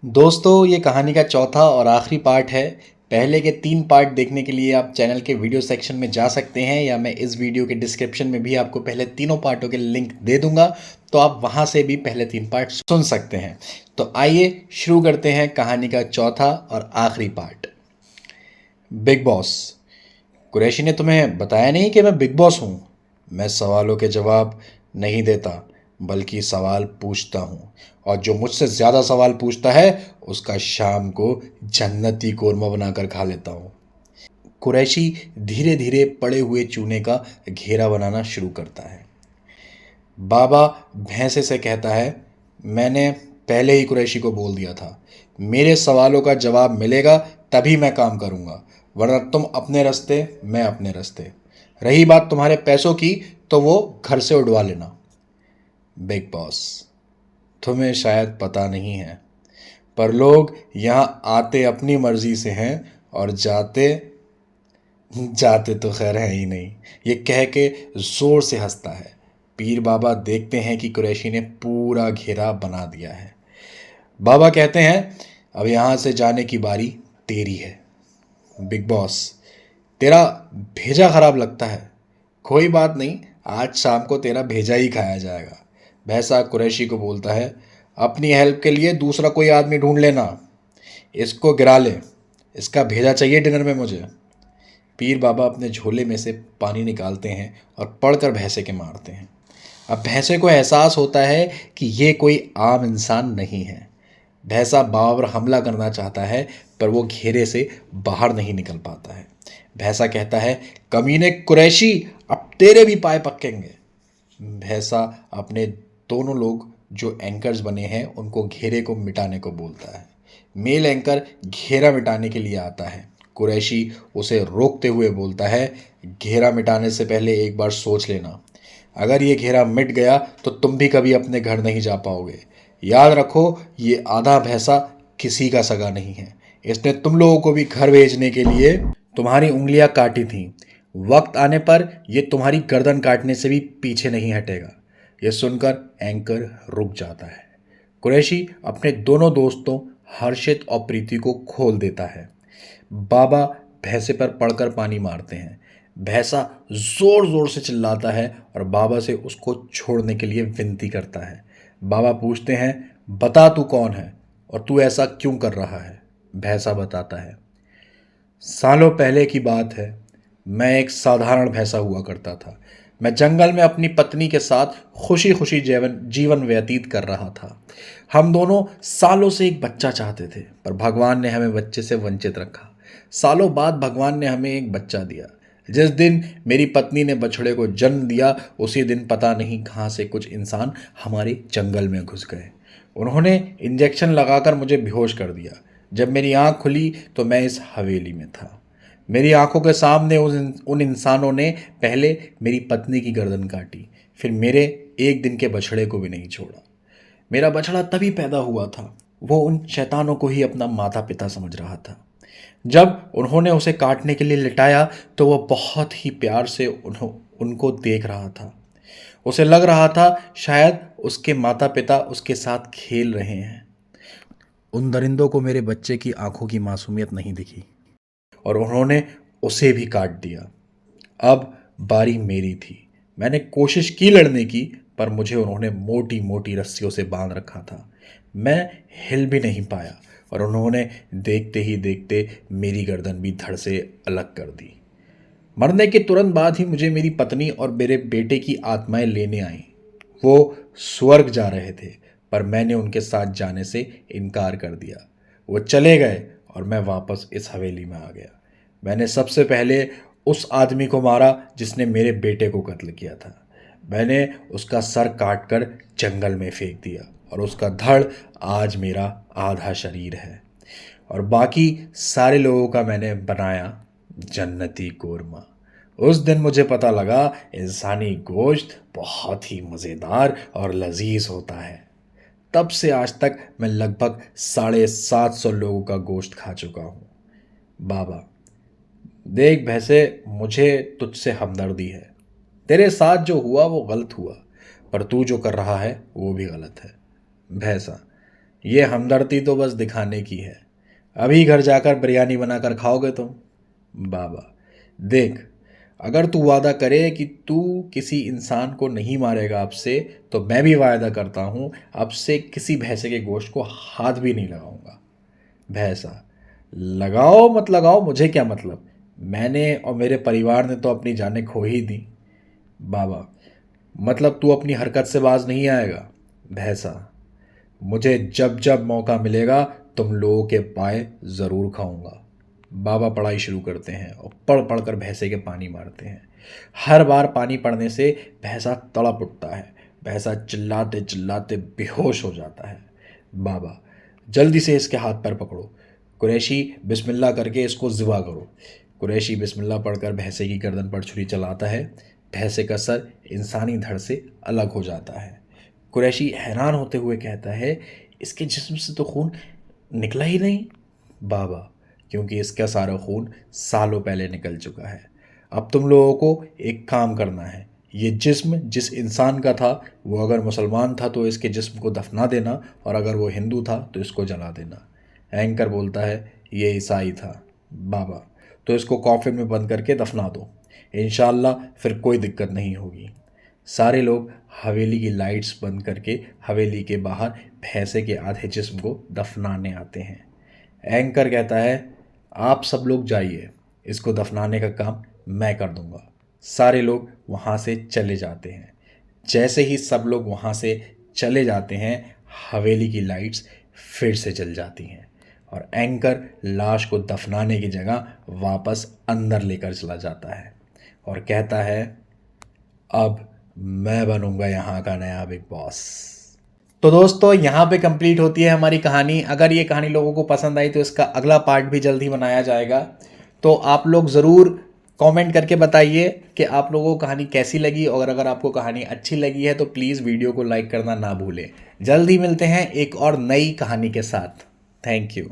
दोस्तों, ये कहानी का चौथा और आखिरी पार्ट है। पहले के 3 पार्ट देखने के लिए आप चैनल के वीडियो सेक्शन में जा सकते हैं, या मैं इस वीडियो के डिस्क्रिप्शन में भी आपको पहले तीनों पार्टों के लिंक दे दूंगा, तो आप वहां से भी पहले 3 पार्ट सुन सकते हैं। तो आइए शुरू करते हैं कहानी का चौथा और आखिरी पार्ट। Big boss. कुरैशी ने तुम्हें बताया नहीं कि मैं बिग बॉस हूँ? मैं सवालों के जवाब नहीं देता, बल्कि सवाल पूछता हूँ, और जो मुझसे ज़्यादा सवाल पूछता है उसका शाम को जन्नती कोरमा बनाकर खा लेता हूँ। कुरैशी धीरे धीरे पड़े हुए चूने का घेरा बनाना शुरू करता है। बाबा भैंसे से कहता है, मैंने पहले ही कुरैशी को बोल दिया था, मेरे सवालों का जवाब मिलेगा तभी मैं काम करूंगा, वरना तुम अपने रास्ते मैं अपने रास्ते। रही बात तुम्हारे पैसों की, तो वो घर से उड़वा लेना। Big boss. तुम्हें शायद पता नहीं है, पर लोग यहाँ आते अपनी मर्जी से हैं और जाते जाते तो खैर है ही नहीं। ये कह के जोर से हंसता है। पीर बाबा देखते हैं कि कुरैशी ने पूरा घेरा बना दिया है। बाबा कहते हैं, अब यहाँ से जाने की बारी तेरी है। Big boss. तेरा भेजा खराब लगता है। कोई बात नहीं, आज शाम को तेरा भेजा ही खाया जाएगा। भैंसा कुरैशी को बोलता है, अपनी हेल्प के लिए दूसरा कोई आदमी ढूंढ लेना। इसको गिरा ले, इसका भेजा चाहिए डिनर में मुझे। पीर बाबा अपने झोले में से पानी निकालते हैं और पढ़कर भैंसे के मारते हैं। अब भैंसे को एहसास होता है कि ये कोई आम इंसान नहीं है। भैंसा बाबा पर हमला करना चाहता है, पर वो घेरे से बाहर नहीं निकल पाता है। भैंसा कहता है, कमीने कुरैशी, अब तेरे भी पाए पकेंगे। भैंसा अपने दोनों लोग जो एंकर्स बने हैं उनको घेरे को मिटाने को बोलता है। मेल एंकर घेरा मिटाने के लिए आता है। कुरैशी उसे रोकते हुए बोलता है, घेरा मिटाने से पहले एक बार सोच लेना। अगर ये घेरा मिट गया तो तुम भी कभी अपने घर नहीं जा पाओगे। याद रखो, ये आधा भैंसा किसी का सगा नहीं है। इसने तुम लोगों को भी घर भेजने के लिए तुम्हारी उंगलियां काटी थीं। वक्त आने पर यह तुम्हारी गर्दन काटने से भी पीछे नहीं हटेगा। यह सुनकर एंकर रुक जाता है। कुरैशी अपने दोनों दोस्तों हर्षित और प्रीति को खोल देता है। बाबा भैंसे पर पड़कर पानी मारते हैं। भैंसा जोर जोर से चिल्लाता है और बाबा से उसको छोड़ने के लिए विनती करता है। बाबा पूछते हैं, बता तू कौन है और तू ऐसा क्यों कर रहा है? भैंसा बताता है, सालों पहले की बात है। मैं एक साधारण भैंसा हुआ करता था। मैं जंगल में अपनी पत्नी के साथ खुशी खुशी जीवन जीवन व्यतीत कर रहा था। हम दोनों सालों से एक बच्चा चाहते थे, पर भगवान ने हमें बच्चे से वंचित रखा। सालों बाद भगवान ने हमें एक बच्चा दिया। जिस दिन मेरी पत्नी ने बछड़े को जन्म दिया, उसी दिन पता नहीं कहाँ से कुछ इंसान हमारे जंगल में घुस गए। उन्होंने इंजेक्शन लगाकर मुझे बेहोश कर दिया। जब मेरी आंख खुली तो मैं इस हवेली में था। मेरी आंखों के सामने उन इंसानों ने पहले मेरी पत्नी की गर्दन काटी, फिर मेरे एक दिन के बछड़े को भी नहीं छोड़ा। मेरा बछड़ा तभी पैदा हुआ था। वो उन शैतानों को ही अपना माता पिता समझ रहा था। जब उन्होंने उसे काटने के लिए लिटाया तो वह बहुत ही प्यार से उनको देख रहा था। उसे लग रहा था शायद उसके माता पिता उसके साथ खेल रहे हैं। उन दरिंदों को मेरे बच्चे की आंखों की मासूमियत नहीं दिखी और उन्होंने उसे भी काट दिया। अब बारी मेरी थी। मैंने कोशिश की लड़ने की, पर मुझे उन्होंने मोटी मोटी रस्सियों से बांध रखा था। मैं हिल भी नहीं पाया और उन्होंने देखते ही देखते मेरी गर्दन भी धड़ से अलग कर दी। मरने के तुरंत बाद ही मुझे मेरी पत्नी और मेरे बेटे की आत्माएं लेने आईं। वो स्वर्ग जा रहे थे, पर मैंने उनके साथ जाने से इनकार कर दिया। वो चले गए और मैं वापस इस हवेली में आ गया। मैंने सबसे पहले उस आदमी को मारा जिसने मेरे बेटे को कत्ल किया था। मैंने उसका सर काट कर जंगल में फेंक दिया और उसका धड़ आज मेरा आधा शरीर है। और बाकी सारे लोगों का मैंने बनाया जन्नती कोरमा। उस दिन मुझे पता लगा इंसानी गोश्त बहुत ही मज़ेदार और लजीज होता है। तब से आज तक मैं लगभग 750 लोगों का गोश्त खा चुका हूँ। बाबा, देख भैंसे, मुझे तुझसे हमदर्दी है। तेरे साथ जो हुआ वो गलत हुआ, पर तू जो कर रहा है वो भी गलत है। भैंसा, ये हमदर्दी तो बस दिखाने की है। अभी घर जाकर बिरयानी बनाकर खाओगे तुम। बाबा, देख, अगर तू वादा करे कि तू किसी इंसान को नहीं मारेगा अब से, तो मैं भी वादा करता हूँ अब से किसी भैंसे के गोश्त को हाथ भी नहीं लगाऊंगा। भैंसा, लगाओ मत लगाओ मुझे क्या मतलब, मैंने और मेरे परिवार ने तो अपनी जानें खो ही दी। बाबा, मतलब तू अपनी हरकत से बाज नहीं आएगा। भैंसा, मुझे जब जब मौका मिलेगा तुम लोगों के पाए ज़रूर खाऊंगा। बाबा पढ़ाई शुरू करते हैं और पढ़ पढ़ कर भैंसे के पानी मारते हैं। हर बार पानी पड़ने से भैंसा तड़प उठता है। भैंसा चिल्लाते चिल्लाते बेहोश हो जाता है। बाबा, जल्दी से इसके हाथ पैर पकड़ो। कुरैशी, बिस्मिल्लाह करके इसको ज़िबा करो। कुरैशी बिस्मिल्लाह पढ़कर भैंसे की गर्दन पर छुरी चलाता है। भैंसे का सर इंसानी धड़ से अलग हो जाता है। कुरैशी हैरान होते हुए कहता है, इसके जिस्म से तो खून निकला ही नहीं। बाबा, क्योंकि इसका सारा खून सालों पहले निकल चुका है। अब तुम लोगों को एक काम करना है। ये जिस्म जिस इंसान का था, वो अगर मुसलमान था तो इसके जिस्म को दफना देना, और अगर वो हिंदू था तो इसको जला देना। एंकर बोलता है, ये ईसाई था। बाबा, तो इसको कॉफिन में बंद करके दफना दो, इंशाल्लाह फिर कोई दिक्कत नहीं होगी। सारे लोग हवेली की लाइट्स बंद करके हवेली के बाहर भैंसे के आधे जिस्म को दफनाने आते हैं। एंकर कहता है, आप सब लोग जाइए, इसको दफनाने का काम मैं कर दूंगा। सारे लोग वहाँ से चले जाते हैं। जैसे ही सब लोग वहाँ से चले जाते हैं, हवेली की लाइट्स फिर से जल जाती हैं और एंकर लाश को दफनाने की जगह वापस अंदर लेकर चला जाता है और कहता है, अब मैं बनूंगा यहाँ का नया बिग बॉस। तो दोस्तों, यहाँ पे कंप्लीट होती है हमारी कहानी। अगर ये कहानी लोगों को पसंद आई तो इसका अगला पार्ट भी जल्द ही बनाया जाएगा। तो आप लोग ज़रूर कमेंट करके बताइए कि आप लोगों को कहानी कैसी लगी, और अगर आपको कहानी अच्छी लगी है तो प्लीज़ वीडियो को लाइक करना ना भूलें। जल्द ही मिलते हैं एक और नई कहानी के साथ। Thank you.